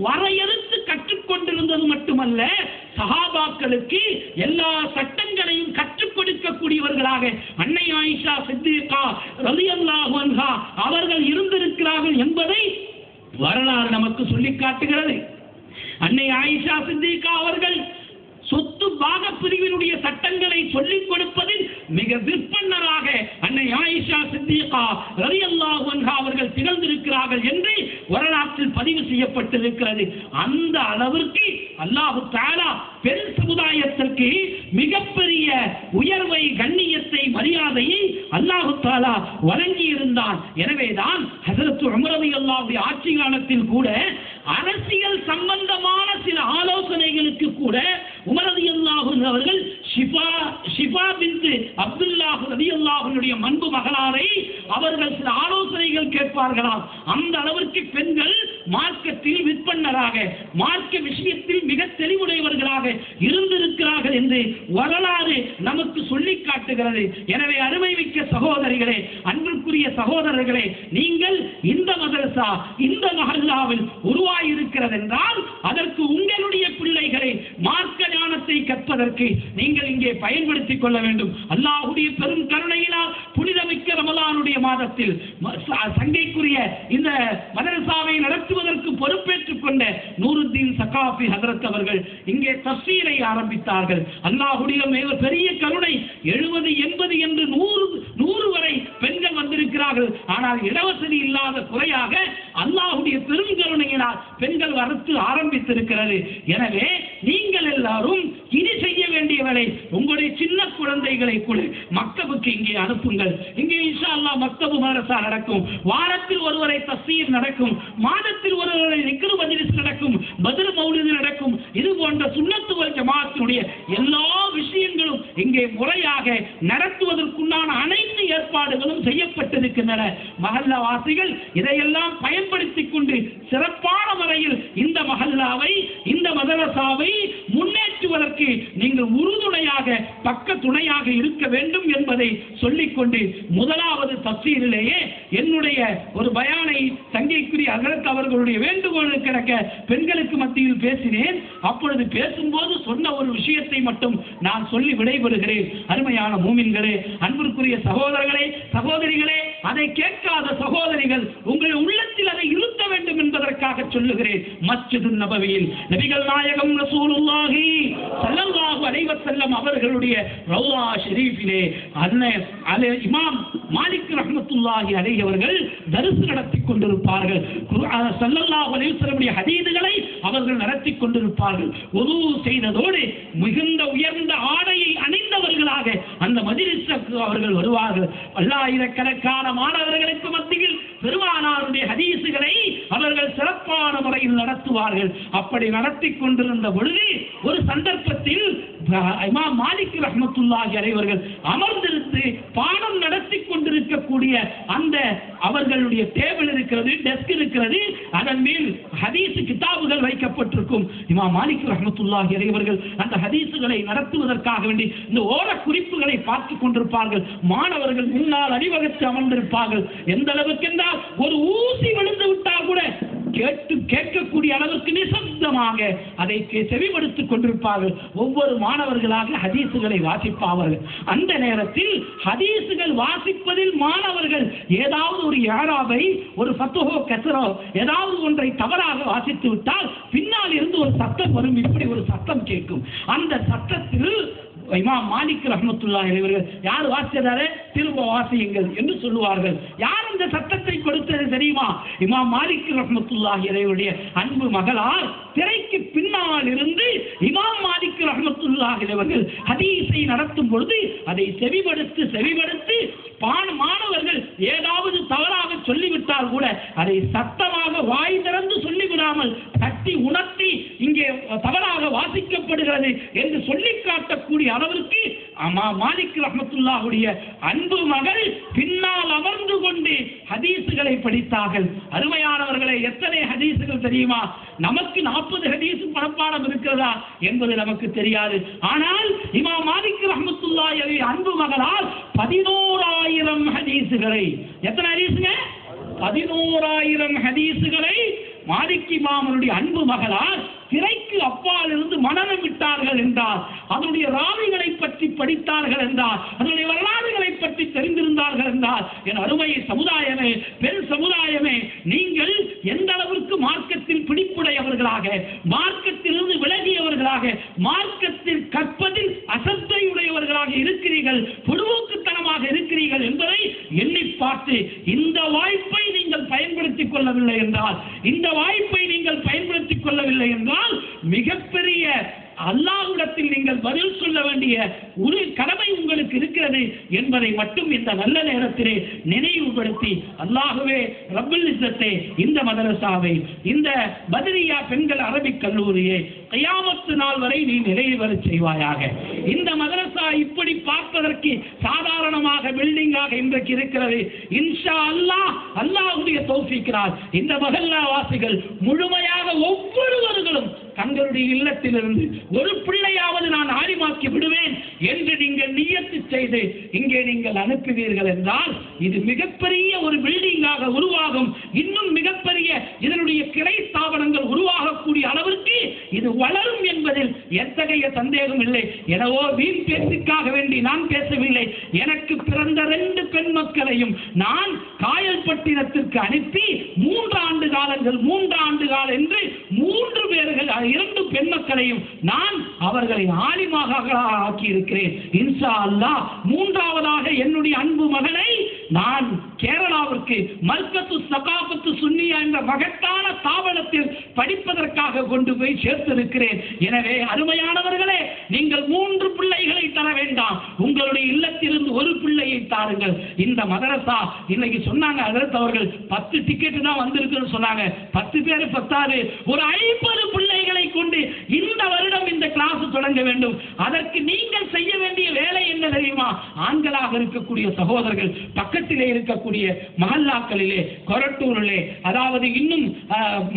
வரையறுத்து கற்றுக்கொண்டிருந்தது மட்டுமல்ல, சஹாபாக்களுக்கு எல்லா சட்டங்களையும் கற்றுக் கொடுக்கக்கூடியவர்களாக அன்னை ஆயிஷா சித்திகா ரலியல்லாஹு அன்ஹா அவர்கள் இருந்திருக்கிறார்கள் என்பதை வரலாறு நமக்கு சொல்லி காட்டுகிறது. அன்னை ஆயிஷா சித்திகா அவர்கள் சொத்து பாக பிரிவினுடைய சட்டங்களை சொல்லிக் கொடுப்பதில் மிக விற்பன்னராக அன்னை ஆயிஷா சித்திகா ரலியல்லாஹு அன்ஹா அவர்கள் திகழ்ந்திருக்கிறார்கள் என்று வரலாற்றில் பதிவு செய்யப்பட்டிருக்கிறது. அந்த அளவிற்கு அல்லாஹ் தஆலா பெண் சமுதாயத்திற்கு மிகப்பெரிய உயர்வை, கண்ணியத்தை, மரியாதையை அல்லாஹ் தஆலா வழங்கி இருந்தான். எனவேதான் ஹஜ்ரத் உமர் ரலியல்லாஹு ஆட்சி காலத்தில் கூட அரசியல் சம்பந்தமான சில ஆலோசனைகளுக்கு கூட உமர் ரலியல்லாஹு அவர்கள் ஷிஃபா பின்த் அப்துல்லாஹ் ரலியல்லாஹுடைய மன்பு மகளாரை அவர்கள் சில ஆலோசனைகள் கேட்பார்களாம். அந்த அளவிற்கு பெண்கள் மார்க்கத்தில் விற்பன்னராக, மார்க்க விஷயத்தில் மிக தெளிவுடையவர்களாக இருந்திருக்கிறார்கள் என்று வரலாறு நமக்கு சொல்லி காட்டுகிறது. எனவே அருமை மிக்க சகோதரிகளே, அன்பிற்குரிய சகோதரர்களே, நீங்கள் இந்த மதரசா இந்த மஹல்லாவில் உருவாகியிருக்கிறது என்றால் அதற்கு உங்களுடைய பிள்ளைகளை மார்க்க ஞானத்தை கற்பதற்கு நீங்கள் இங்கே பயன்படுத்திக் கொள்ள வேண்டும். அல்லாஹ்வுடைய பெரும் கருணையினால் புனிதமிக்க ரமலானுடைய மாதத்தில் சங்கைக்குரிய இந்த மதரசாவை நடத்துவதற்கு பொறுப்பேற்றுக் கொண்ட நூருத்தீன் சகாஃபி ஹஜ்ரத் அவர்கள் இங்கே தஃசீரை ஆரம்பித்தார்கள். அல்லாஹ்வுடைய பெரிய கருணை 70, 80 என்று 100 வரை பெண்கள் வந்திருக்கிறார்கள். ஆனால் இடவசதி இல்லாத குறையாக அல்லாஹ்வுடைய பெரும் கருணையினால் பெண்கள் வரத்து ஆரம்பித்திருக்கிறது. எனவே நீங்கள் எல்லாரும் இனி செய்ய வேண்டிய வேலை, உங்களுடைய சின்ன குழந்தைகளை கூட மக்தபுக்கு இங்கே அனுப்புங்கள். இங்கே இன்ஷா அல்லாஹ் மக்தபு மதரசா நடக்கும், வாரத்தில் ஒருவரை தஃசீர் நடக்கும், மாதத்தில் ஒருவரை திக்ரு மஜ்லிஸ் நடக்கும், பத்ர் மௌலிது நடக்கும். இது போன்ற சுன்னத்து வல் ஜமாஅத்தினுடைய எல்லா விஷயங்களும் இங்கே முறையாக நடத்துவதற்குண்டான அனைத்து ஏற்பாடுகளும் செய்யப்பட்டிருக்கின்றன. மஹல்லா வாசிகள் இதையெல்லாம் பயன்படுத்திக் கொண்டு சிறப்பான முறையில் இந்த மஹல்லாவை, இந்த மதரசாவை முன்னேற்றுவதற்கு நீங்கள் உறுதுணையாக, பக்க துணையாக இருக்க வேண்டும் என்பதை சொல்லிக்கொண்டு முதலாவது தஃசீரிலேயே என்னுடைய ஒரு பயானை சங்கைக்குரிய ஹஜ்ரத் அவர்களுடைய வேண்டுகோளுக்கு கிடக்க பெண்களுக்கு மத்தியில் பேசினேன். அப்பொழுது பேசும்போது சொன்ன ஒரு விஷயத்தை மட்டும் நான் சொல்லி விடைபெறுகிறேன். அருமையான மூமின்களே, அன்பிற்குரிய சகோதரர்களே, சகோதரிகளே, அதை கேட்காத சகோதரிகள் உங்கள் உள்ளத்தில் அதை இருத்த வேண்டும் என்பதற்காக சொல்லுகிறேன். மஸ்ஜிது நபவியில் நபிகள் நாயகம் ரசூலுல்லாஹி ஸல்லல்லாஹு அலைஹி வஸல்லம் அவர்களுடைய ரௌலா ஷரீஃபிலே இமாம் மாலிக் ரஹ்மத்துல்லாஹி அலைஹி அவர்கள் தர்ஸ் நடத்தி கொண்டிருப்பார்கள். ஸல்லல்லாஹு அலைஹி வஸல்லம் ஹதீதுகளை அவர்கள் நடத்தி கொண்டிருப்பார்கள். வுது செய்ததோடு மிகுந்த உயர்ந்த ஆடையை அணிந்தவர்களாக அந்த மஜ்லிஸுக்கு அவர்கள் வருவார்கள். பல்லாயிரக்கணக்கான மாணவர்களுக்கு மத்தியில் பெருமானாருடைய ஹதீசுகளை அவர்கள் சிறப்பான முறையில் நடத்துவார்கள். அப்படி நடத்தி கொண்டிருந்த பொழுது ஒரு சந்தர்ப்பத்தில் இமாம் மாலிக் ரஹ்மத்துல்லாஹி அலைஹி அவர்கள் அமர்ந்திருந்து பாடம் நடத்தி கொண்டிருக்கக்கூடிய அந்த அவர்களுடைய டேபிள் இருக்கிறது, டெஸ்க் இருக்கிறது, அதன் மேல் ஹதீஸ் கிதாபுகள் வைக்கப்பட்டிருக்கும். இமாம் மாலிக் ரஹ்மத்துல்லாஹி அலைஹி அவர்கள் அந்த ஹதீசுகளை நடத்துவதற்காக வேண்டி இந்த ஓர குறிப்புகளை பார்த்துக் கொண்டிருப்பார்கள். மாணவர்கள் முன்னால் அணிவகுத்து அமர்ந்திருப்பார்கள். எந்த அளவுக்கு என்றால் ஒரு ஊசி விழுந்து விட்டால் கூட கேட்கக்கூடிய அளவிற்கு நிசப்தமாக அதை செவிமடுத்துக் கொண்டிருப்பார்கள். ஒவ்வொரு மாணவர்களாக ஹதீசுகளை வாசிப்பார்கள். அந்த நேரத்தில் ஹதீசுகள் வாசிப்பதில் மாணவர்கள் ஏதாவது ஒரு யாராவை, ஒரு ஃபத்ஹோ கஸ்ரோ ஏதாவது ஒன்றை தவறாக வாசித்து விட்டால் பின்னால் இருந்து ஒரு சத்தம் வரும். இப்படி ஒரு சத்தம் கேட்கும். அந்த சத்தத்தில் இமாம் மாலிக் ரஹ்மத்துல்லாஹி அலைஹி அவர்கள் யார் வாசித்தாரே திரும்ப வாசியுங்கள் என்று சொல்லுவார்கள். யார் இந்த சத்தத்தை கொடுத்தது தெரியுமா? இமாம் மாலிக் ரஹ்மத்துல்லாஹி அலைஹிவுடைய அன்பு மகளார் திரைக்கு பின்னால் இருந்து இமாம் மாலிக் ரஹ்மத்துல்லாஹி அலைஹி அவர்கள் ஹதீஸை நடத்தும் பொழுது அதை செவிமடுத்து மாணவர்கள் ஏதாவது தவறாக சொல்லிவிட்டால் கூட அதை சத்தமாக வாய் திறந்து சொல்லிவிடாமல் தட்டி உணர்த்தி இங்கே தவறாக வாசிக்கப்படுகிறது என்று சொல்லி காட்டக்கூடிய அளவிற்கு மாலிக் ரஹ்மத்துல்லாஹுடைய அன்பு மகள் பின்னால் அமர்ந்து கொண்டு ஹதீசுகளை படித்தார்கள். அருமையானவர்களே, எத்தனை ஹதீசுகள் தெரியுமா? நமக்கு 40 ஹதீஸ் மனப்பாடம் இருக்கிறதா என்பது நமக்கு தெரியாது. ஆனால் இமாம் மாலிக் ரஹ்மத்துல்லாஹி அன்பு மகளால் 11,000 ஹதீசுகளை, எத்தனை ஹதீசுங்க? 11,000 ஹதீசுகளை மாலிக் இமாமுடைய அன்பு மகளார் திரைக்கு அப்பால் இருந்து மனனம் விட்டார்கள் என்றால், அதனுடைய ராவிகளை பற்றி படித்தார்கள் என்றால், அதனுடைய வரலாறுகளை பற்றி தெரிந்திருந்தார்கள் என்றால், என் அருமை சமுதாயமே, பெண் சமுதாயமே, நீங்கள் எந்த அளவிற்கு மார்க்கத்தில் பிடிப்புடையவர்களாக, மார்க்கத்திலிருந்து விலகியவர்களாக, மார்க்கத்தில் கற்பதில் அசத்தை உடையவர்களாக இருக்கிறீர்கள், பொதுவோக்குத்தனமாக இருக்கிறீர்கள் என்பதை எண்ணி பார்த்து, இந்த வாய்ப்பை நீங்கள் பயன்படுத்திக் கொள்ளவில்லை என்றால், இந்த வாய்ப்பை நீங்கள் பயன்படுத்திக் கொள்ளவில்லை என்றால், மிகப்பெரிய அல்லாஹ்விடத்தில் நீங்கள் பதில் சொல்ல வேண்டிய ஒரு கடமை உங்களுக்கு இருக்கிறது என்பதை மட்டும் இந்த நல்ல நேரத்திலே நினைவுபடுத்தி, அல்லாஹ்வே ரப்பல் இஸ்ஸத்தே இந்த மதரசாவை, இந்த பத்ரியா பெண்கள் அரபிக் கல்லூரியை கியாமத் நாள் வரை நீ நிறைவேற செய்வாயாக. இந்த மதரசா இப்படி பார்ப்பதற்கு சாதாரணமாக பில்டிங்காக இன்றைக்கு இருக்கிறது. இன்ஷா அல்லாஹ், அல்லாஹ்வுடைய தௌஃபீக்கினால் இந்த மஹல்லா வாசிகள் முழுமையாக ஒவ்வொருவர்களும் தங்களுடைய இல்லத்திலிருந்து ஒரு பிள்ளையாவது நான் ஆலிமாக்கி விடுவேன் என்று நீங்கள் நியத்து செய்து இங்கே நீங்கள் அனுப்புவீர்கள் என்றால், இது மிகப்பெரிய ஒரு பில்டிங்காக உருவாகும். இன்னும் மிகப்பெரிய இதனுடைய கிளை ஸ்தாபனங்கள் உருவாகக்கூடிய அளவிற்கு இது வளரும் என்பதில் எத்தகைய சந்தேகம் இல்லை. எனவோ வீண் பேச்சுக்காக வேண்டி நான் பேசவில்லை. எனக்கு பிறந்த 2 பெண் மக்களையும் நான் காயல்பட்டினத்திற்கு அனுப்பி 3 ஆண்டு காலங்கள் என்று 3 பேர்கள் 2 பெண் மக்களையும் நான் அவர்களை ஆலிமாக ஆக்கி இருக்கிறேன். இன்ஷா அல்லாஹ் மூன்றாவதாக என்னுடைய அன்பு மகனை நான் கேரளாவிற்கு மர்கத்து சகாபத்து சுன்னியா என்ற மகத்தான ஸ்தாபனத்தில் படிப்பதற்காக கொண்டு போய் சேர்த்திருக்கிறேன். எனவே அருமையானவர்களே, நீங்கள் 3 பிள்ளைகளை தர வேண்டாம், உங்களுடைய இல்லத்திலிருந்து ஒரு பிள்ளையை தாருங்கள். இந்த மதரசா இன்னைக்கு சொன்னாங்க, அதற்கு அவர்கள் 10 டிக்கெட் தான் வந்திருக்குன்னு சொன்னாங்க. 10 பேர் பத்தாது, ஒரு 50 பிள்ளைகளை கொண்டு இந்த வருடம் இந்த கிளாஸ் தொடங்க வேண்டும். அதற்கு நீங்கள் செய்ய வேண்டிய வேலை என்ன தெரியுமா? ஆண்களாக இருக்கக்கூடிய சகோதரர்கள் பக்கத்திலே இருக்கக்கூடிய மஹல்லாக்களிலே, கொரட்டூரிலே, அதாவது இன்னும்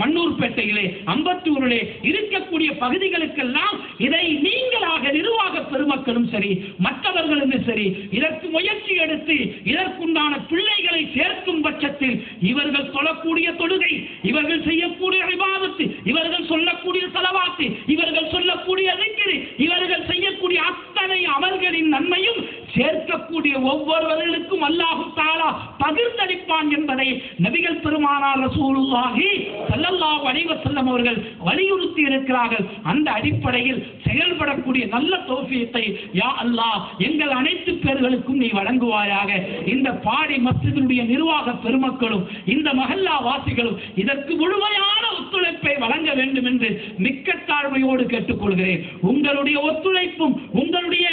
மண்ணூர்பேட்டையிலே, அம்பத்தூரிலே இருக்கக்கூடிய பகுதிகளுக்கெல்லாம் இதை நீங்களாக நிர்வாக பெருமக்களும் சரி, மற்றவர்களும் சரி, இதற்கு முயற்சி எடுத்து இதற்குண்டான பிள்ளைகளை சேர்க்கும் பட்சத்தில் இவர்கள் சொல்லக்கூடிய தொழுகை, இவர்கள் செய்யக்கூடிய இபாதத்து, இவர்கள் சொல்லக்கூடிய ஸலவாத்து, இவர்கள் சொல்லக்கூடிய திக்ர், இவர்கள் செய்யக்கூடிய அத்தனை அமல்களின் நன்மையும் சேர்க்கக்கூடிய ஒவ்வொருவர்களுக்கும் அல்லாஹ் தஆலா பகிர்ந்தளிப்பான் என்பதை நபிகள் பெருமானார் ரசூலுல்லாஹி ஸல்லல்லாஹு அலைஹி வஸல்லம் அவர்கள் வலியுறுத்தி இருக்கிறார்கள். அந்த அடிப்படையில் செயல்படக்கூடிய நல்ல தௌஃபீத்தை யா அல்லாஹ் எங்கள் அனைத்து பேர்களுக்கும் நீ வழங்குவாயாக. இந்த பாடி மஸ்ஜிதுடைய நிர்வாக பெருமக்களும் இந்த மஹல்லா வாசிகளும் இதற்கு முழுமையான ஒத்துழைப்பை வழங்க வேண்டும் என்று மிக்க தாழ்மையோடு கேட்டுக்கொள்கிறேன். உங்களுடைய ஒத்துழைப்பும் உங்களுடைய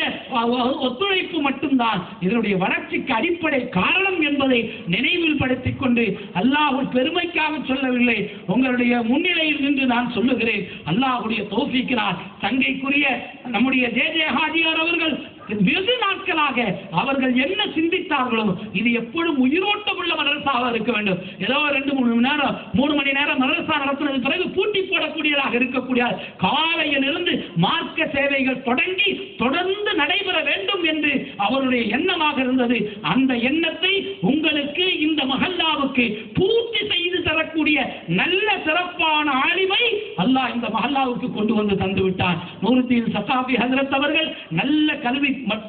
ஒத்துழைப்பு மட்டும்தான் இதனுடைய வளர்ச்சிக்கு அடிப்படை காரணம் என்பதை நினைவில் படுத்திக் கொண்டு, அல்லாஹ்வுடைய பெருமைக்காக சொல்லவில்லை, உங்களுடைய முன்னிலையில் நின்று நான் சொல்லுகிறேன். அல்லாஹ்வுடைய தௌஃபீக்கினால் தங்கைக்குரிய நம்முடைய ஜே ஹாஜியார் அவர்கள் வெகு நாட்களாக அவர்கள் என்ன சிந்தித்தார்களோ, இது எப்பொழுதும் உயிரோட்டம் உள்ள மதரசாவாக இருக்க வேண்டும். ஏதோ 2-3 மணி நேரம் 3 மணி நேரம் மதரசா நடத்துவதற்கு பிறகு பூட்டி போடக்கூடியதாக இருக்கக்கூடிய காலையிலிருந்து மார்க்க சேவைகள் தொடங்கி தொடர்ந்து நடைபெற வேண்டும் என்று அவருடைய எண்ணமாக இருந்தது. அந்த எண்ணத்தை உங்களுக்கு இந்த மஹல்லாவுக்கு பூர்த்தி செய்து தரக்கூடிய நல்ல சிறப்பான ஆலிமை அல்லாஹ் இந்த மஹல்லாவுக்கு கொண்டு வந்து தந்து விட்டார். நூருத்தீன் சகாஃபி ஹஜ்ரத் அவர்கள் நல்ல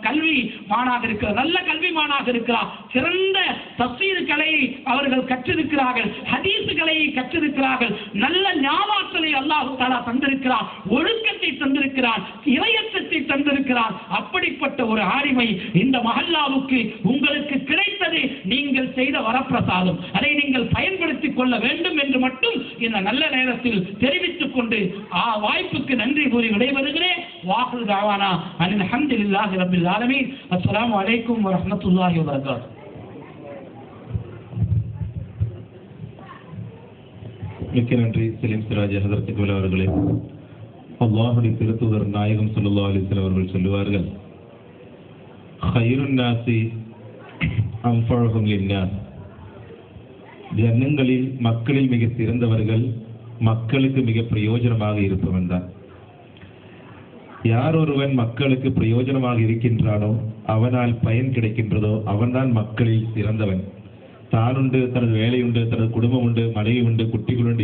கல்விமானாக இருக்கிறார், நல்ல கல்விமானாக இருக்கிறார். சிறந்த தஃசீர் கலையை அவர்கள் கற்றிருக்கிறார்கள், ஹதீஸ் கலையை கற்றிருக்கிறார்கள். நல்ல ஞாபகத்தை அல்லாஹ் தஆலா தந்திருக்கிறார், ஒழுக்கத்தை தந்திருக்கிறார், இறையச்சத்தை தந்திருக்கிறார். அப்படிப்பட்ட ஒரு ஆலிமை இந்த மஹல்லாவுக்கு உங்களுக்கு கிடைத்தது நீங்கள் செய்த வரப்பிரசாதம். அதை நீங்கள் பயன்படுத்திக் கொள்ள வேண்டும் என்று மட்டும் இந்த நல்ல நேரத்தில் தெரிவித்துக் கொண்டு வாய்ப்புக்கு நன்றி கூறி விடைபெறுகிறேன். வாஹிரு தஅவானா அனில் ஹம்துலில்லாஹி ரப்பில் ஆலமீன். அஸ்ஸலாமு அலைக்கும் வரஹ்மத்துல்லாஹி வபரகாத்துஹு. மிக்க நன்றி சலீம் சிராஜ் ஹதரத் குல் அவர்களே. அல்லாஹ்வுடைய திருத்தூதர் நாயகம் ஸல்லல்லாஹு அலைஹி வஸல்லம் அவர்கள் சொல்லுவார்கள், ഖൈറുൻ നാസി அன்ஃபஉஹும் லின்னாஸ். ஜனங்களில் மக்களில் மிக சிறந்தவர்கள் மக்களுக்கு மிக பிரயோஜனமாக இருப்பவன் தான். யார் ஒருவன் மக்களுக்கு பிரயோஜனமாக இருக்கின்றானோ, அவனால் பயன் கிடைக்கின்றதோ, அவன்தான் மக்களில் சிறந்தவன். தானுண்டு, தனது வேலையுண்டு, தனது குடும்பம் உண்டு, மனைவி உண்டு, குட்டிகளுண்டு